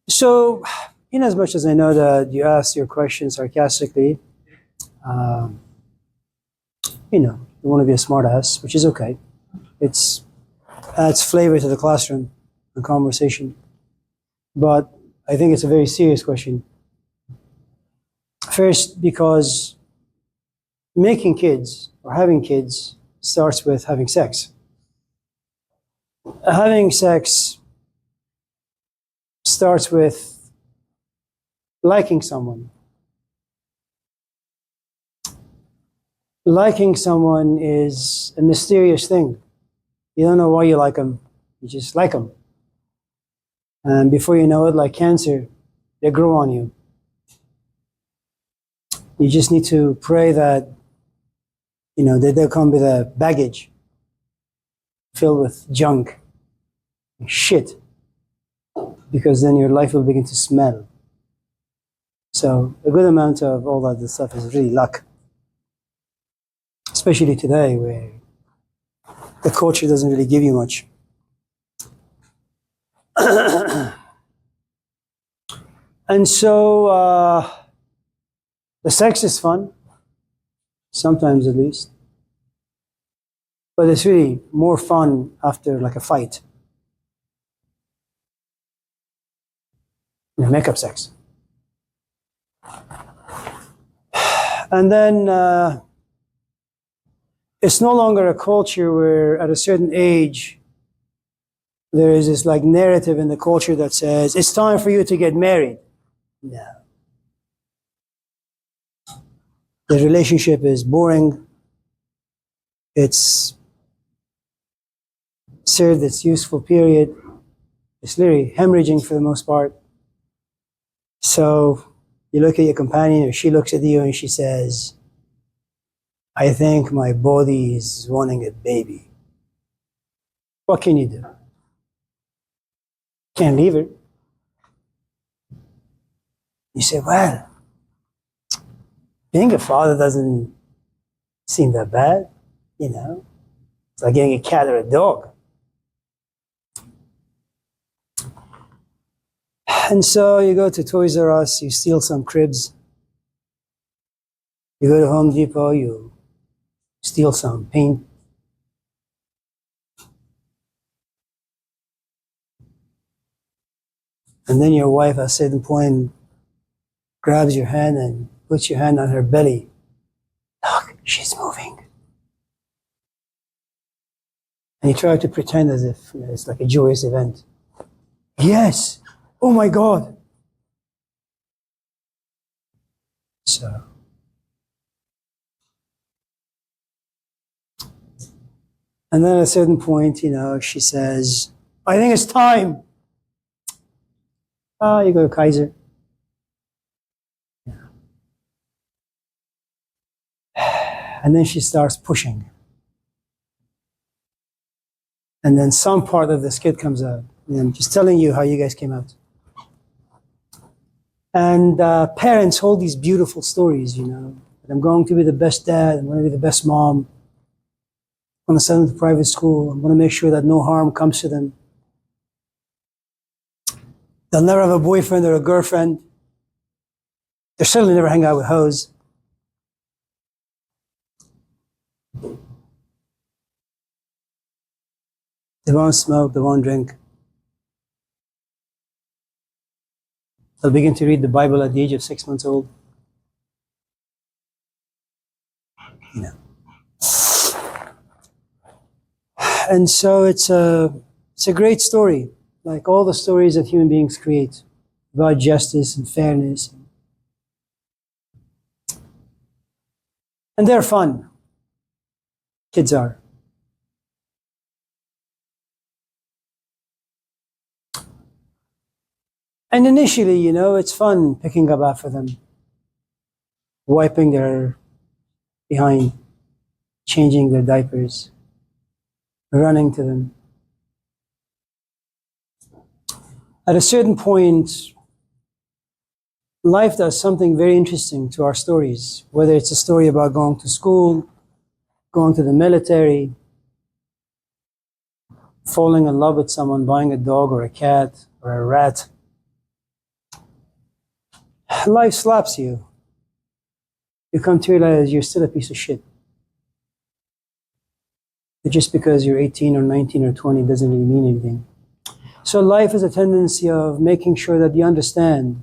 So, in as much as I know that you asked your question sarcastically, um, you want to be a smartass, which is okay. It's adds flavor to the classroom and conversation. But I think it's a very serious question. First, because making kids or having kids starts with having sex. Having sex starts with liking someone. Liking someone is a mysterious thing. You don't know why you like them. You just like them. And before you know it, like cancer, they grow on you. You just need to pray that, that they'll come with a baggage filled with junk and shit, because then your life will begin to smell. So a good amount of all that stuff is really luck, especially today where the culture doesn't really give you much. And so the sex is fun, sometimes at least, but it's really more fun after like a fight. Makeup sex. And then it's no longer a culture where at a certain age there is this like narrative in the culture that says it's time for you to get married. No. The relationship is boring. It's served its useful period. It's literally hemorrhaging for the most part. So you look at your companion, or she looks at you and she says, I think my body is wanting a baby. What can you do? Can't leave her. You say, well, being a father doesn't seem that bad, It's like getting a cat or a dog. And so you go to Toys R Us, you steal some cribs. You go to Home Depot, you steal some paint. And then your wife at a certain point grabs your hand and puts your hand on her belly. Look, she's moving. And you try to pretend as if it's like a joyous event. Yes. Oh my God. So. And then at a certain point, she says, I think it's time. You go to Kaiser. And then she starts pushing. And then some part of the skit comes out. And I'm just telling you how you guys came out. And parents hold these beautiful stories, that I'm going to be the best dad, I'm going to be the best mom. I'm going to send them to private school. I'm going to make sure that no harm comes to them. They'll never have a boyfriend or a girlfriend. They'll certainly never hang out with hoes. They won't smoke, they won't drink. They'll begin to read the Bible at the age of 6 months old. And so it's a great story, like all the stories that human beings create about justice and fairness. And they're fun. Kids are. And initially, it's fun picking up after them, wiping their behind, changing their diapers, running to them. At a certain point, life does something very interesting to our stories, whether it's a story about going to school, going to the military, falling in love with someone, buying a dog or a cat or a rat. life slaps you. You come to realize you're still a piece of shit. But just because you're 18 or 19 or 20 doesn't really mean anything. So life is a tendency of making sure that you understand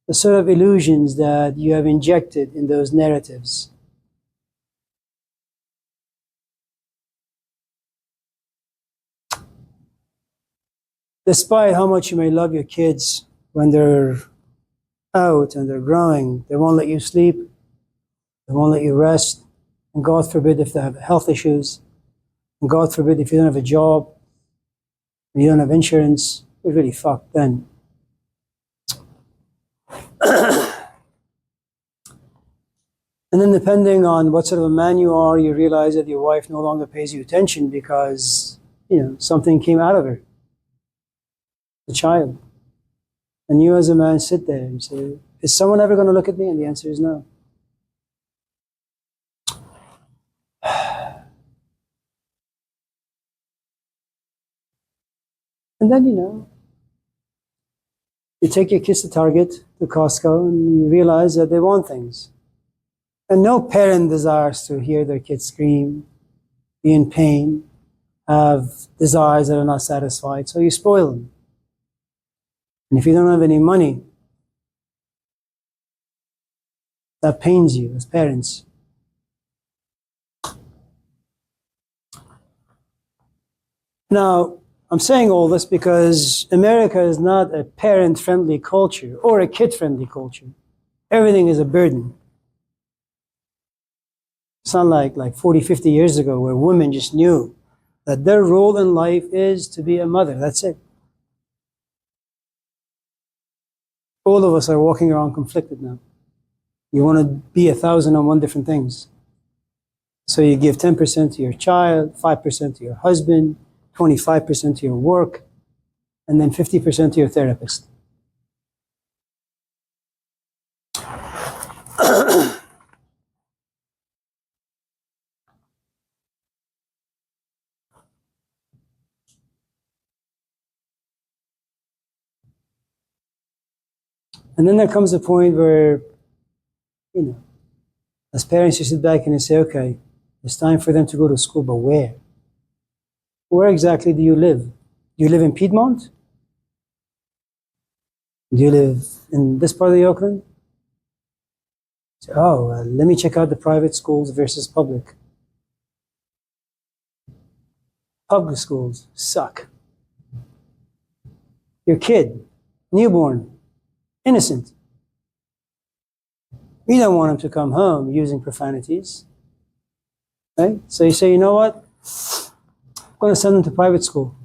the sort of illusions that you have injected in those narratives. Despite how much you may love your kids, when they're out and they're growing, they won't let you sleep, they won't let you rest, and God forbid if they have health issues, and God forbid if you don't have a job, and you don't have insurance, you're really fucked then. And then depending on what sort of a man you are, you realize that your wife no longer pays you attention because, something came out of her, a child. And you as a man sit there and say, is someone ever going to look at me? And the answer is no. And then, you take your kids to Target, to Costco, and you realize that they want things. And no parent desires to hear their kids scream, be in pain, have desires that are not satisfied, so you spoil them. And if you don't have any money, that pains you as parents. Now, I'm saying all this because America is not a parent-friendly culture or a kid-friendly culture. Everything is a burden. It's not like 40, 50 years ago where women just knew that their role in life is to be a mother. That's it. All of us are walking around conflicted now. You want to be 1,001 different things. So you give 10% to your child, 5% to your husband, 25% to your work, and then 50% to your therapist. And then there comes a point where, as parents, you sit back and you say, okay, it's time for them to go to school, but where? Where exactly do you live? Do you live in Piedmont? Do you live in this part of the Oakland? So, let me check out the private schools versus public. Public schools suck. Your kid, newborn, innocent. You don't want him to come home using profanities. Right? So you say, you know what? I'm going to send them to private school.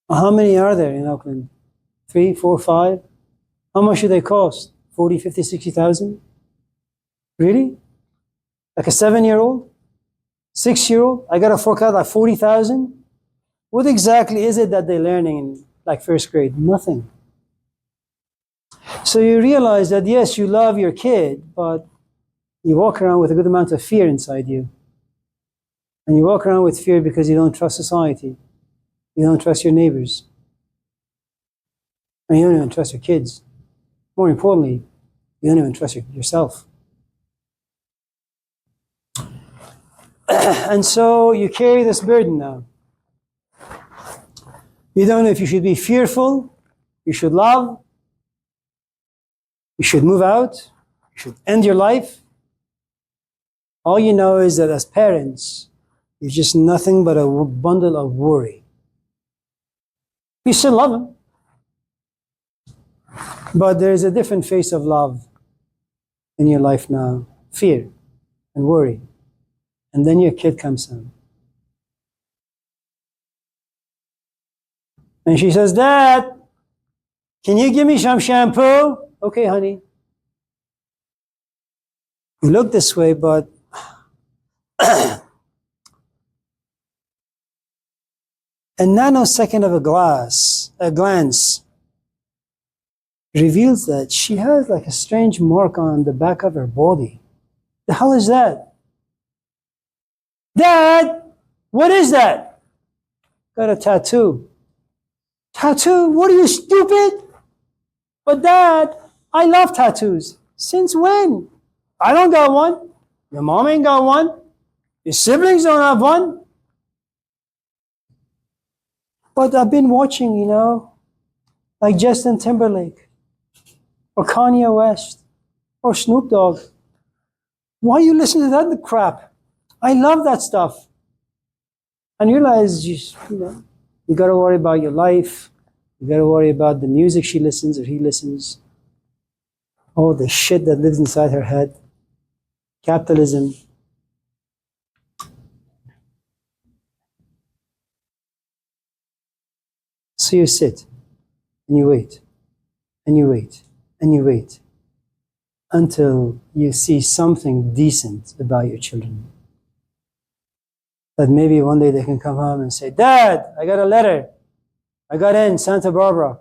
How many are there in Oakland? 3, 4, 5? How much do they cost? 40, 50, 60,000? Really? Like a 7-year-old? 6-year-old? I got to fork out like 40,000? What exactly is it that they're learning in like first grade? Nothing. So you realize that yes, you love your kid, but you walk around with a good amount of fear inside you. And you walk around with fear because you don't trust society. You don't trust your neighbors. And you don't even trust your kids. More importantly, you don't even trust yourself. And so you carry this burden now. You don't know if you should be fearful, you should love, you should move out, you should end your life. All you know is that as parents, you're just nothing but a bundle of worry. You still love them. But there's a different face of love in your life now. Fear and worry. And then your kid comes home. And she says, Dad, can you give me some shampoo? Okay, honey. You look this way, but a nanosecond of a glance, reveals that she has like a strange mark on the back of her body. The hell is that? Dad, what is that? Got a tattoo. Tattoo? What are you, stupid? But Dad, I love tattoos. Since when? I don't got one. Your mom ain't got one. Your siblings don't have one. But I've been watching, like Justin Timberlake or Kanye West or Snoop Dogg. Why you listen to that crap? I love that stuff. And you realize, you got to worry about your life. You got to worry about the music she listens or he listens. Oh, the shit that lives inside her head. Capitalism. So you sit and you wait and you wait and you wait until you see something decent about your children. That maybe one day they can come home and say, Dad, I got a letter. I got in Santa Barbara.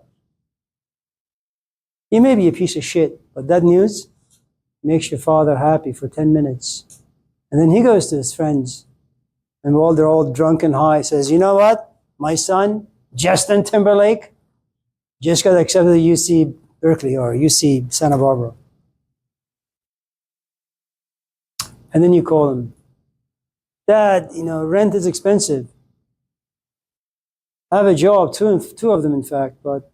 You may be a piece of shit, but that news makes your father happy for 10 minutes. And then he goes to his friends, and while they're all drunk and high, says, you know what? My son, Justin Timberlake, just got accepted to UC Berkeley or UC Santa Barbara. And then you call him, Dad, rent is expensive. I have a job, two of them in fact, but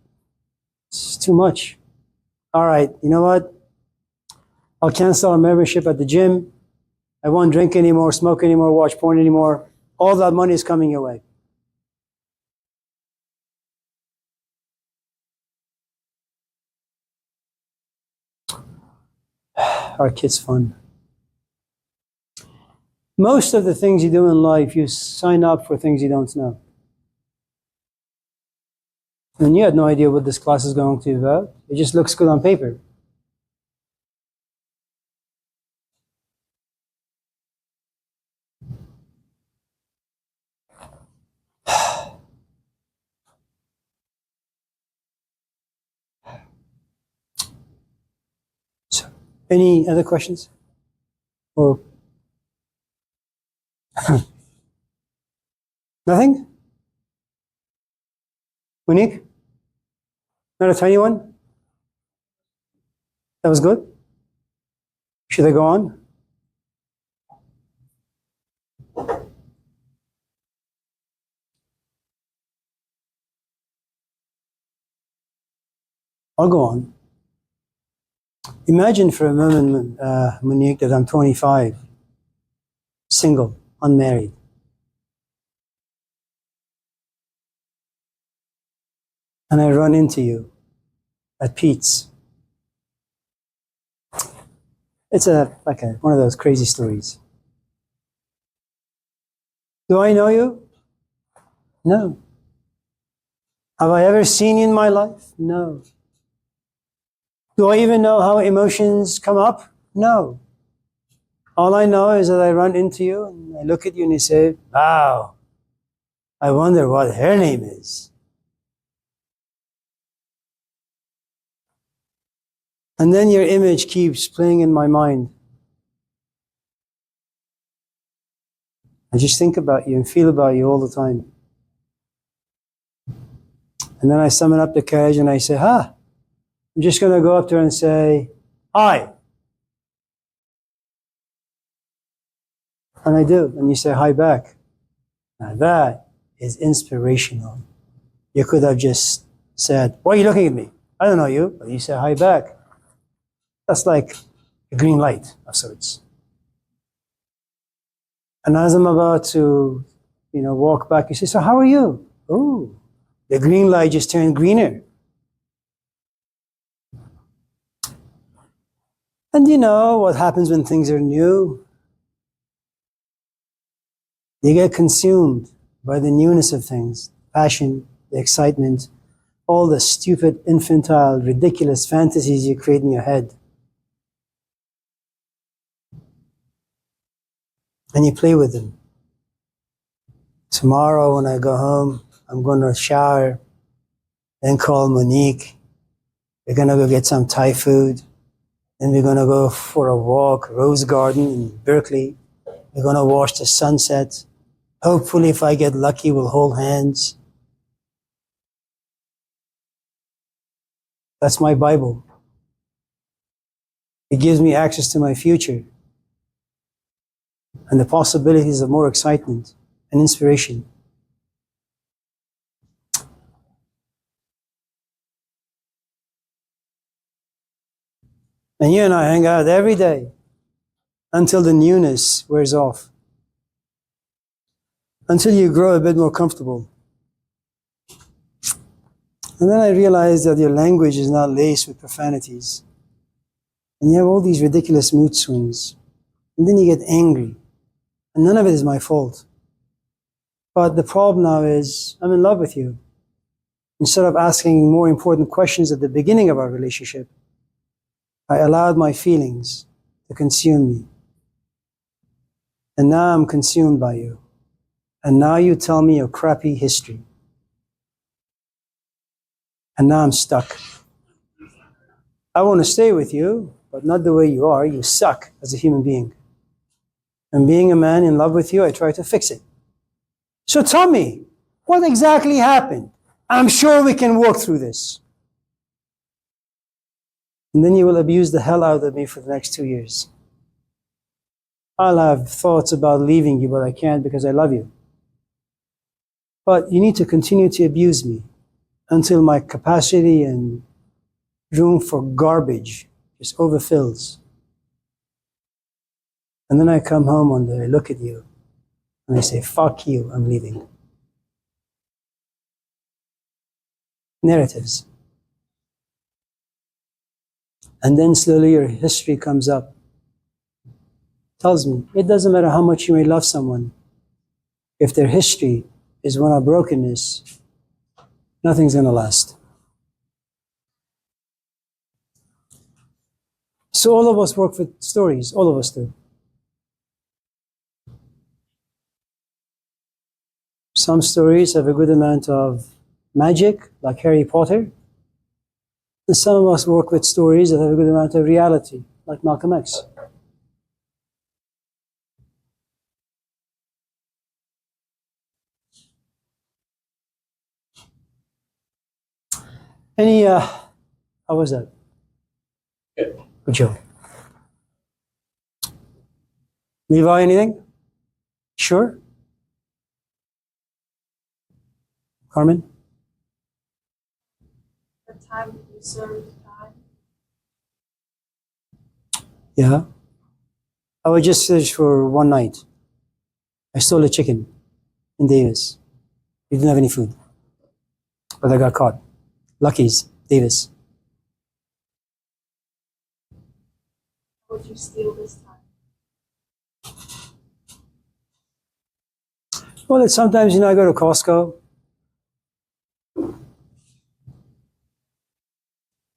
it's too much. All right, you know what? I'll cancel our membership at the gym. I won't drink anymore, smoke anymore, watch porn anymore. All that money is coming your way. Our kids' fun. Most of the things you do in life, you sign up for things you don't know. And you had no idea what this class is going to be about. It just looks good on paper. So, any other questions? Or nothing? Monique? Not a tiny one? That was good? Should I go on? I'll go on. Imagine for a moment, Monique, that I'm 25, single, unmarried. And I run into you at Pete's. It's one of those crazy stories. Do I know you? No. Have I ever seen you in my life? No. Do I even know how emotions come up? No. All I know is that I run into you and I look at you and I say, wow, I wonder what her name is. And then your image keeps playing in my mind. I just think about you and feel about you all the time. And then I summon up the courage and I say, I'm just going to go up to her and say, hi. And I do. And you say hi back. Now that is inspirational. You could have just said, why are you looking at me? I don't know you. But you say hi back. That's like a green light of sorts. And as I'm about to, walk back, you say, so how are you? Oh, the green light just turned greener. And you know what happens when things are new? You get consumed by the newness of things, passion, the excitement, all the stupid, infantile, ridiculous fantasies you create in your head. And you play with them. Tomorrow when I go home, I'm going to shower, then call Monique. We're going to go get some Thai food. Then we're going to go for a walk, Rose Garden in Berkeley. We're going to watch the sunset. Hopefully, if I get lucky, we'll hold hands. That's my Bible. It gives me access to my future and the possibilities of more excitement and inspiration. And you and I hang out every day until the newness wears off, until you grow a bit more comfortable. And then I realized that your language is not laced with profanities. And you have all these ridiculous mood swings. And then you get angry. And none of it is my fault. But the problem now is, I'm in love with you. Instead of asking more important questions at the beginning of our relationship, I allowed my feelings to consume me. And now I'm consumed by you. And now you tell me your crappy history. And now I'm stuck. I want to stay with you, but not the way you are. You suck as a human being. And being a man in love with you, I try to fix it. So tell me, what exactly happened? I'm sure we can work through this. And then you will abuse the hell out of me for the next 2 years. I'll have thoughts about leaving you, but I can't because I love you. But you need to continue to abuse me until my capacity and room for garbage just overfills. And then I come home one day, I look at you, and I say, fuck you, I'm leaving. Narratives. And then slowly your history comes up. Tells me, it doesn't matter how much you may love someone. If their history is one of brokenness, nothing's going to last. So all of us work with stories. All of us do. Some stories have a good amount of magic, like Harry Potter. And some of us work with stories that have a good amount of reality, like Malcolm X. How was that? Good job. Levi, anything? Sure? Carmen? The time you served time. Yeah. I was just searched for one night. I stole a chicken in Davis. We didn't have any food. But I got caught. Lucky's, Davis. Would you steal this time? Well, it's sometimes, I go to Costco.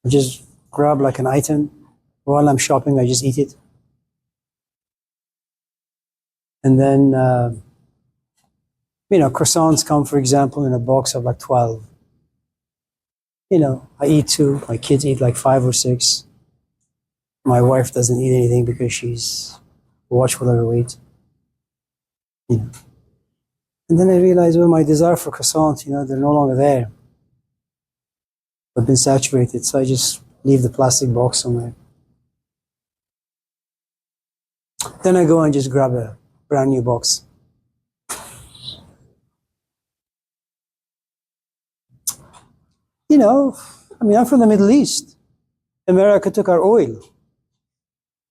I just grab like an item. While I'm shopping, I just eat it. And then, croissants come, for example, in a box of like 12. I eat 2. My kids eat like 5 or 6. My wife doesn't eat anything because she's watchful of her weight. And then I realized, well, my desire for croissants, they're no longer there. They've been saturated, so I just leave the plastic box somewhere. Then I go and just grab a brand new box. I'm from the Middle East. America took our oil.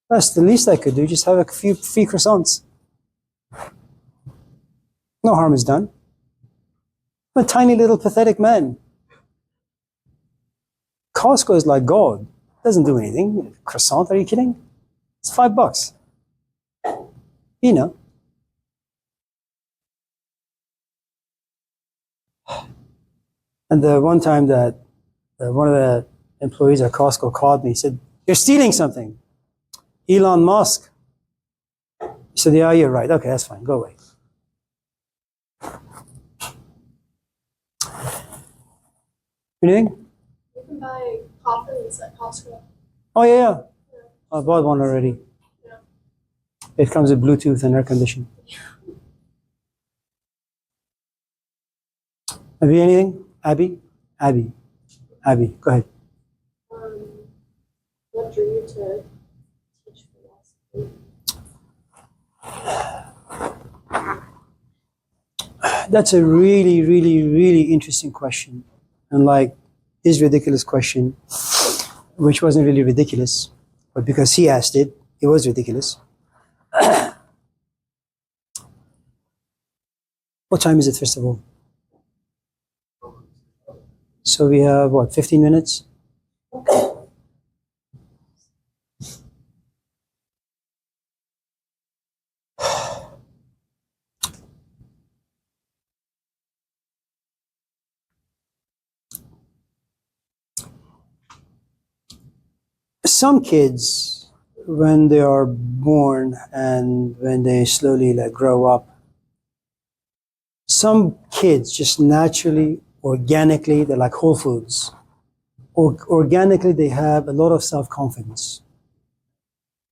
That's the least I could do, just have a few free croissants. No harm is done. I'm a tiny little pathetic man. Costco is like God. Doesn't do anything. Croissant, are you kidding? It's $5. And the one time that one of the employees at Costco called me, said, "You're stealing something." Elon Musk. He said, "Yeah, you're right. Okay, that's fine. Go away." Anything? You can buy coffins at Costco. Oh, yeah. I bought one already. Yeah. It comes with Bluetooth and air conditioning. Have you anything? Abby, go ahead. to teach philosophy? That's a really, really, really interesting question. And like his ridiculous question, which wasn't really ridiculous, but because he asked it, it was ridiculous. What time is it, first of all? So we have, what, 15 minutes? Some kids, when they are born and when they slowly like grow up, some kids just naturally, organically, they're like whole foods. Organically, they have a lot of self-confidence.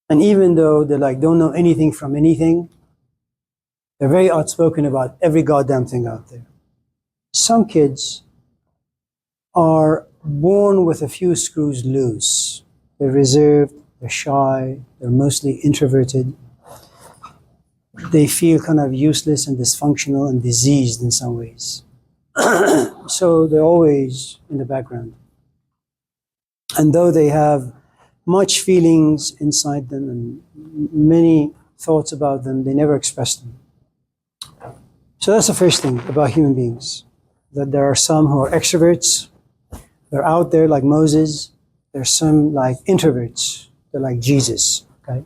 And even though they like don't know anything from anything, they're very outspoken about every goddamn thing out there. Some kids are born with a few screws loose. They're reserved, they're shy, they're mostly introverted. They feel kind of useless and dysfunctional and diseased in some ways. So they're always in the background. And though they have much feelings inside them and many thoughts about them, they never express them. So that's the first thing about human beings, that there are some who are extroverts, they're out there like Moses. There's some like introverts, they're like Jesus, okay?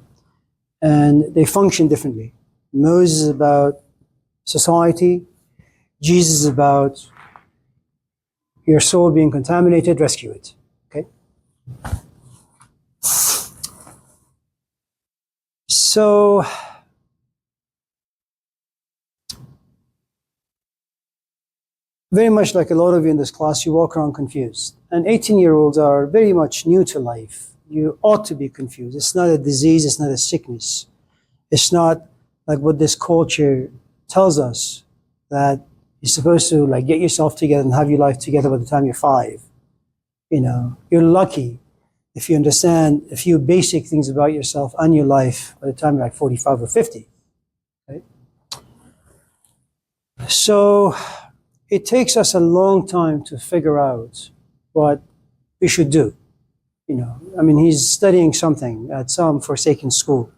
And they function differently. Moses is about society, Jesus is about your soul being contaminated, rescue it, okay? So, very much like a lot of you in this class, you walk around confused. And 18-year-olds are very much new to life. You ought to be confused. It's not a disease, it's not a sickness. It's not like what this culture tells us, that you're supposed to like get yourself together and have your life together by the time you're 5. You know, you're lucky if you understand a few basic things about yourself and your life by the time you're like 45 or 50. Okay? So it takes us a long time to figure out what we should do. You know, I mean, he's studying something at some forsaken school.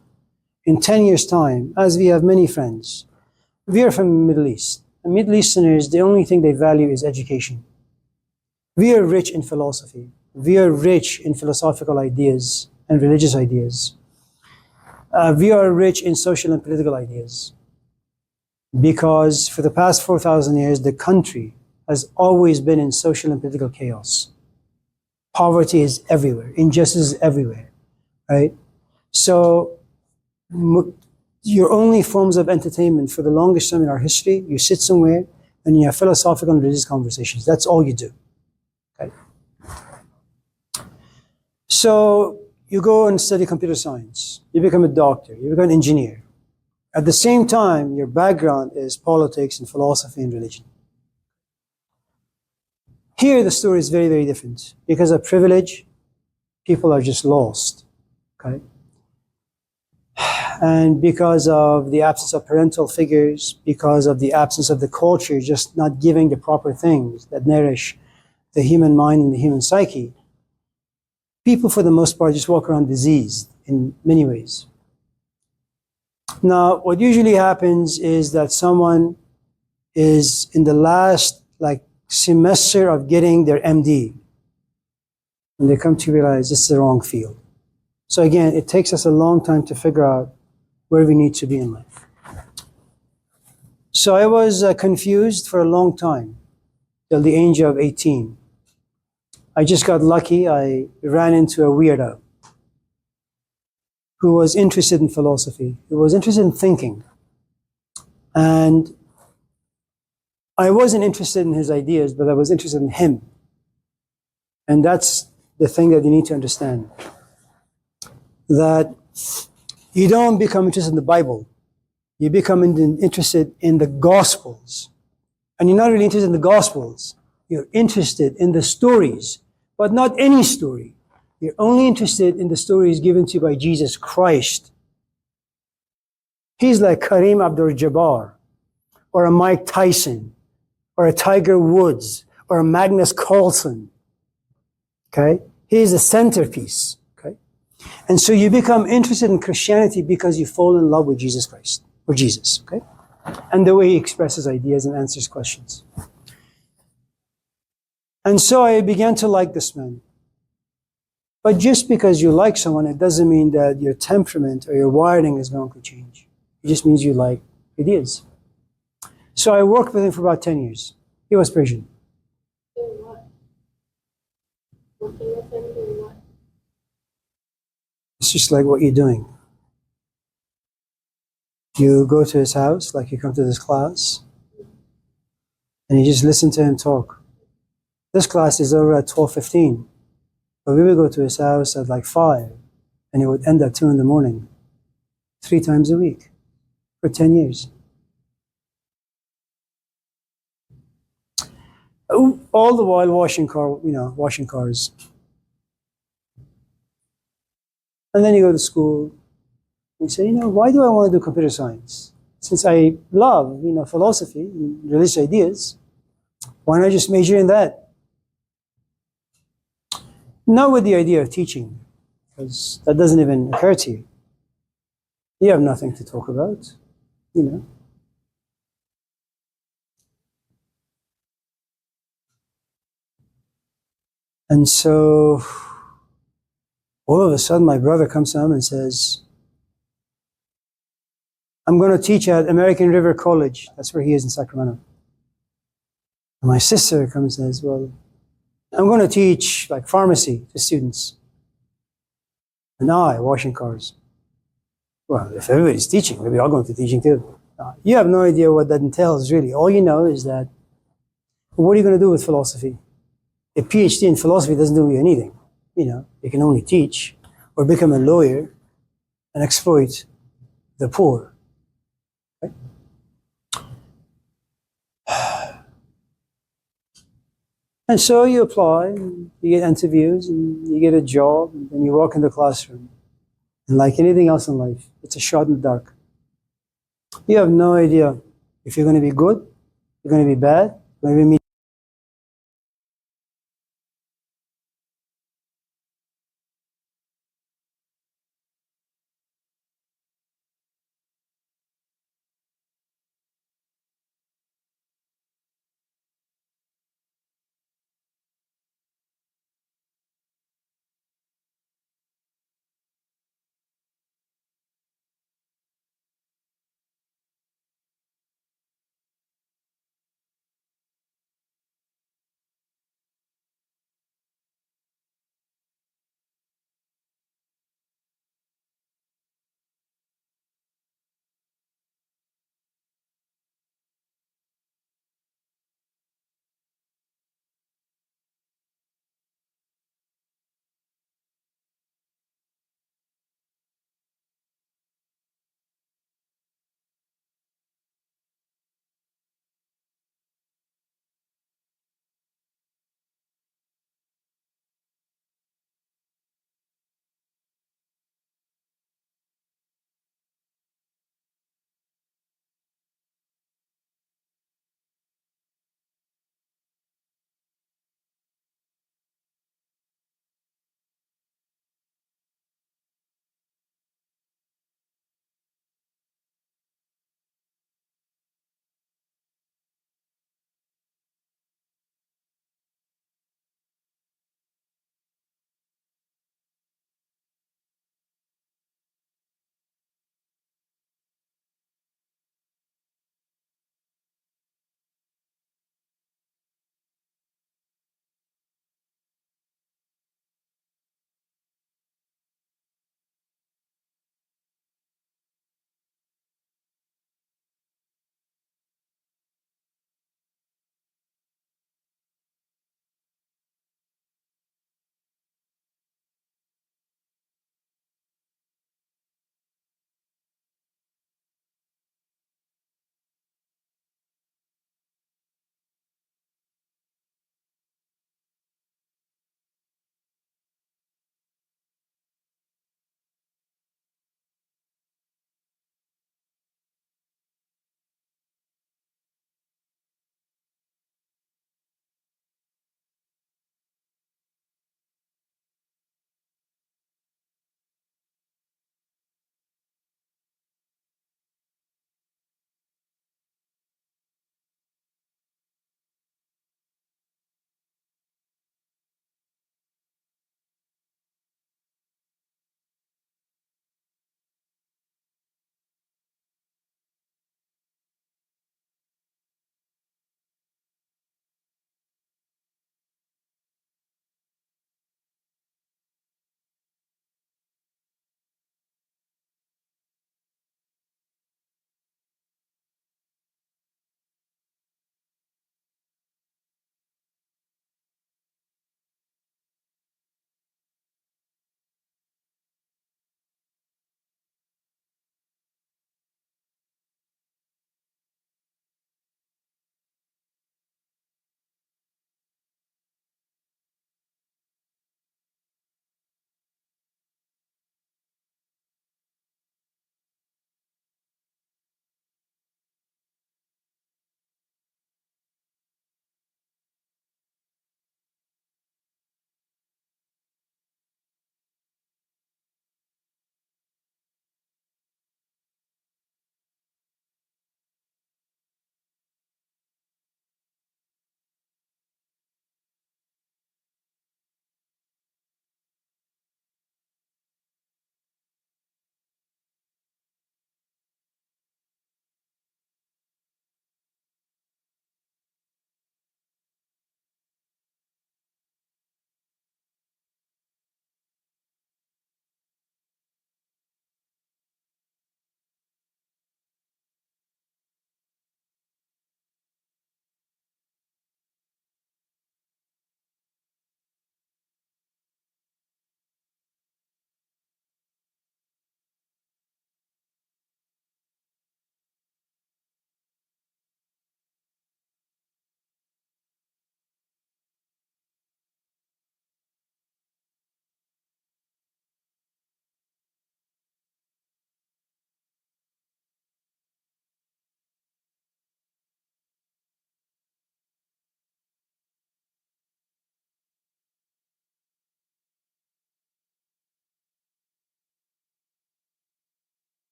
In 10 years' time, as we have many friends, we are from the Middle East. And Middle Easterners, the only thing they value is education. We are rich in philosophy. We are rich in philosophical ideas and religious ideas. We are rich in social and political ideas. Because for the past 4,000 years, the country has always been in social and political chaos. Poverty is everywhere. Injustice is everywhere, right? So your only forms of entertainment for the longest time in our history, you sit somewhere and you have philosophical and religious conversations. That's all you do. Okay? So you go and study computer science. You become a doctor. You become an engineer. At the same time, your background is politics and philosophy and religion. Here, the story is very, very different. Because of privilege, people are just lost. Okay? And because of the absence of parental figures, because of the absence of the culture just not giving the proper things that nourish the human mind and the human psyche, people for the most part just walk around diseased in many ways. Now, what usually happens is that someone is in the last semester of getting their MD, and they come to realize this is the wrong field. So again, it takes us a long time to figure out where we need to be in life. So I was confused for a long time, till the age of 18. I just got lucky. I ran into a weirdo who was interested in philosophy, who was interested in thinking. And I wasn't interested in his ideas, but I was interested in him. And that's the thing that you need to understand. That you don't become interested in the Bible. You become interested in the Gospels. And you're not really interested in the Gospels. You're interested in the stories, but not any story. You're only interested in the stories given to you by Jesus Christ. He's like Kareem Abdul-Jabbar, or a Mike Tyson, or a Tiger Woods, or a Magnus Carlsen. Okay? He's the centerpiece. Okay? And so you become interested in Christianity because you fall in love with Jesus Christ, or Jesus. Okay? And the way he expresses ideas and answers questions. And so I began to like this man. But just because you like someone, it doesn't mean that your temperament or your wiring is going to change. It just means you like ideas. So I worked with him for about 10 years. He was Persian. Doing what? Working with him, doing what? It's just like what you're doing. You go to his house, like you come to this class, and you just listen to him talk. This class is over at 12:15. But we would go to his house at like 5, and it would end at 2 in the morning, 3 times a week, for 10 years. All the while washing cars. And then you go to school, and you say, why do I want to do computer science? Since I love, philosophy and religious ideas, why not just major in that? Not with the idea of teaching, because that doesn't even occur to you. You have nothing to talk about, And so, all of a sudden, my brother comes home and says, I'm going to teach at American River College. That's where he is in Sacramento. And my sister comes and says, well, I'm going to teach like pharmacy to students. And I, washing cars. Well, if everybody's teaching, maybe I'll go into teaching too. You have no idea what that entails, really. All you know is that, what are you going to do with philosophy? A PhD in philosophy doesn't do you anything. You can only teach or become a lawyer and exploit the poor. Okay? And so you apply, and you get interviews, and you get a job, and then you walk in the classroom. And like anything else in life, it's a shot in the dark. You have no idea if you're going to be good, you're going to be bad, you're going to be